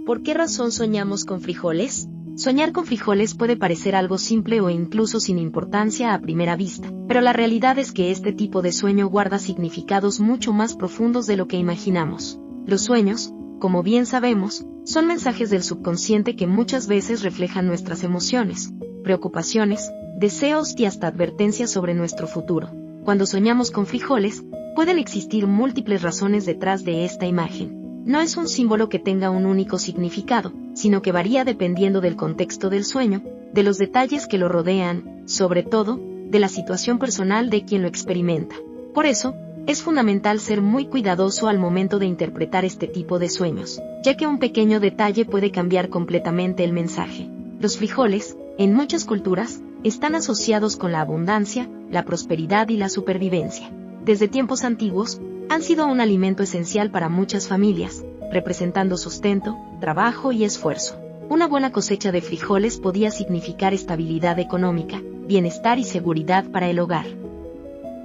¿Por qué razón soñamos con frijoles? Soñar con frijoles puede parecer algo simple o incluso sin importancia a primera vista, pero la realidad es que este tipo de sueño guarda significados mucho más profundos de lo que imaginamos. Los sueños, como bien sabemos, son mensajes del subconsciente que muchas veces reflejan nuestras emociones, preocupaciones, deseos y hasta advertencias sobre nuestro futuro. Cuando soñamos con frijoles, pueden existir múltiples razones detrás de esta imagen. No es un símbolo que tenga un único significado, sino que varía dependiendo del contexto del sueño, de los detalles que lo rodean, sobre todo, de la situación personal de quien lo experimenta. Por eso, es fundamental ser muy cuidadoso al momento de interpretar este tipo de sueños, ya que un pequeño detalle puede cambiar completamente el mensaje. Los frijoles, en muchas culturas, están asociados con la abundancia, la prosperidad y la supervivencia. Desde tiempos antiguos, han sido un alimento esencial para muchas familias, representando sustento, trabajo y esfuerzo. Una buena cosecha de frijoles podía significar estabilidad económica, bienestar y seguridad para el hogar.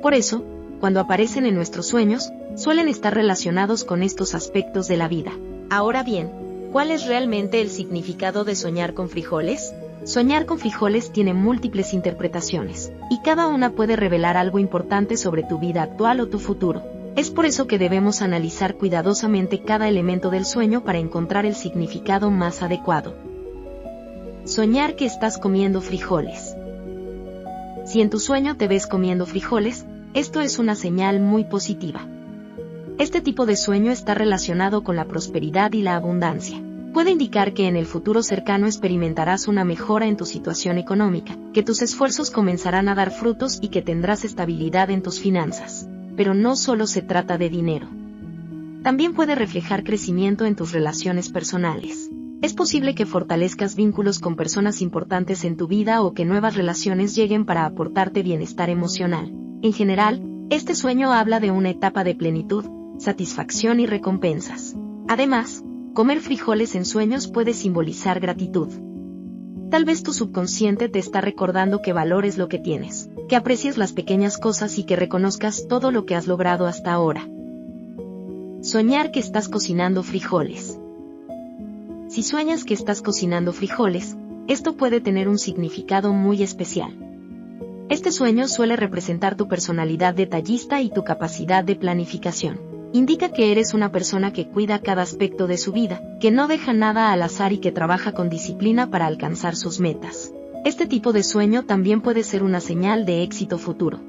Por eso, cuando aparecen en nuestros sueños, suelen estar relacionados con estos aspectos de la vida. Ahora bien, ¿cuál es realmente el significado de soñar con frijoles? Soñar con frijoles tiene múltiples interpretaciones, y cada una puede revelar algo importante sobre tu vida actual o tu futuro. Es por eso que debemos analizar cuidadosamente cada elemento del sueño para encontrar el significado más adecuado. Soñar que estás comiendo frijoles. Si en tu sueño te ves comiendo frijoles, esto es una señal muy positiva. Este tipo de sueño está relacionado con la prosperidad y la abundancia. Puede indicar que en el futuro cercano experimentarás una mejora en tu situación económica, que tus esfuerzos comenzarán a dar frutos y que tendrás estabilidad en tus finanzas. Pero no solo se trata de dinero. También puede reflejar crecimiento en tus relaciones personales. Es posible que fortalezcas vínculos con personas importantes en tu vida o que nuevas relaciones lleguen para aportarte bienestar emocional. En general, este sueño habla de una etapa de plenitud, satisfacción y recompensas. Además, comer frijoles en sueños puede simbolizar gratitud. Tal vez tu subconsciente te está recordando que valores lo que tienes, que aprecies las pequeñas cosas y que reconozcas todo lo que has logrado hasta ahora. Soñar que estás cocinando frijoles. Si sueñas que estás cocinando frijoles, esto puede tener un significado muy especial. Este sueño suele representar tu personalidad detallista y tu capacidad de planificación. Indica que eres una persona que cuida cada aspecto de su vida, que no deja nada al azar y que trabaja con disciplina para alcanzar sus metas. Este tipo de sueño también puede ser una señal de éxito futuro.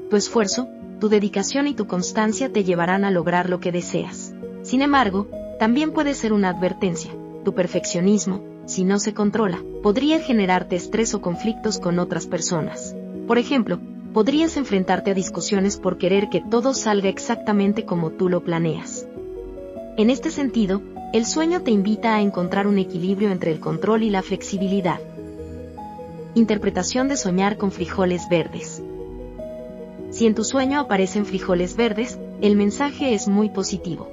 Tu esfuerzo, tu dedicación y tu constancia te llevarán a lograr lo que deseas. Sin embargo, también puede ser una advertencia. Tu perfeccionismo, si no se controla, podría generarte estrés o conflictos con otras personas. Por ejemplo, podrías enfrentarte a discusiones por querer que todo salga exactamente como tú lo planeas. En este sentido, el sueño te invita a encontrar un equilibrio entre el control y la flexibilidad. Interpretación de soñar con frijoles verdes. Si en tu sueño aparecen frijoles verdes, el mensaje es muy positivo.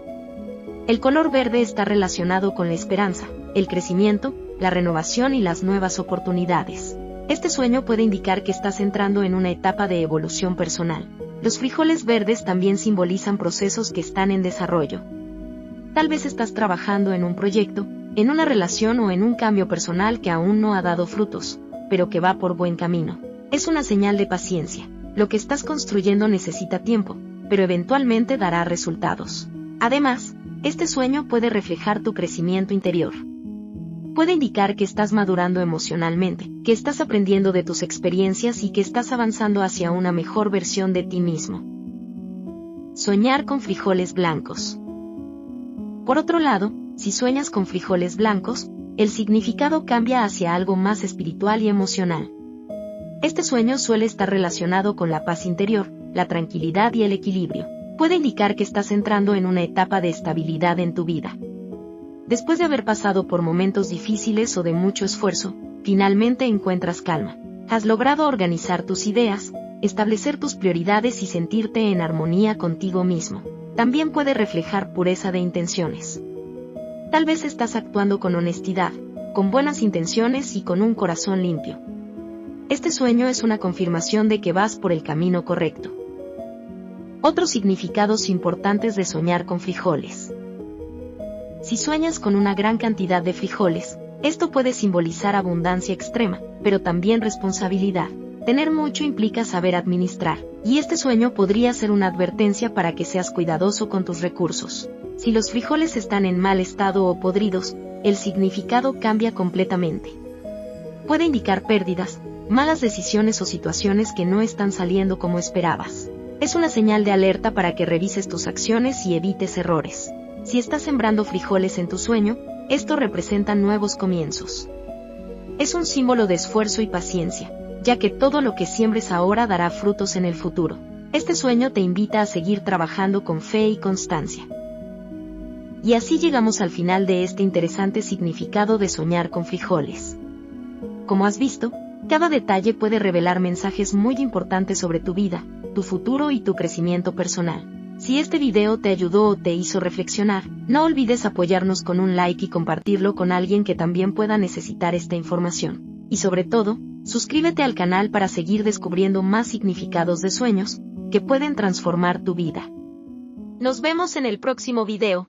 El color verde está relacionado con la esperanza, el crecimiento, la renovación y las nuevas oportunidades. Este sueño puede indicar que estás entrando en una etapa de evolución personal. Los frijoles verdes también simbolizan procesos que están en desarrollo. Tal vez estás trabajando en un proyecto, en una relación o en un cambio personal que aún no ha dado frutos, pero que va por buen camino. Es una señal de paciencia. Lo que estás construyendo necesita tiempo, pero eventualmente dará resultados. Además, este sueño puede reflejar tu crecimiento interior. Puede indicar que estás madurando emocionalmente, que estás aprendiendo de tus experiencias y que estás avanzando hacia una mejor versión de ti mismo. Soñar con frijoles blancos. Por otro lado, si sueñas con frijoles blancos, el significado cambia hacia algo más espiritual y emocional. Este sueño suele estar relacionado con la paz interior, la tranquilidad y el equilibrio. Puede indicar que estás entrando en una etapa de estabilidad en tu vida. Después de haber pasado por momentos difíciles o de mucho esfuerzo, finalmente encuentras calma. Has logrado organizar tus ideas, establecer tus prioridades y sentirte en armonía contigo mismo. También puede reflejar pureza de intenciones. Tal vez estás actuando con honestidad, con buenas intenciones y con un corazón limpio. Este sueño es una confirmación de que vas por el camino correcto. Otros significados importantes de soñar con frijoles. Si sueñas con una gran cantidad de frijoles, esto puede simbolizar abundancia extrema, pero también responsabilidad. Tener mucho implica saber administrar, y este sueño podría ser una advertencia para que seas cuidadoso con tus recursos. Si los frijoles están en mal estado o podridos, el significado cambia completamente. Puede indicar pérdidas, malas decisiones o situaciones que no están saliendo como esperabas. Es una señal de alerta para que revises tus acciones y evites errores. Si estás sembrando frijoles en tu sueño, esto representa nuevos comienzos. Es un símbolo de esfuerzo y paciencia, ya que todo lo que siembres ahora dará frutos en el futuro. Este sueño te invita a seguir trabajando con fe y constancia. Y así llegamos al final de este interesante significado de soñar con frijoles. Como has visto, cada detalle puede revelar mensajes muy importantes sobre tu vida, tu futuro y tu crecimiento personal. Si este video te ayudó o te hizo reflexionar, no olvides apoyarnos con un like y compartirlo con alguien que también pueda necesitar esta información. Y sobre todo, suscríbete al canal para seguir descubriendo más significados de sueños que pueden transformar tu vida. Nos vemos en el próximo video.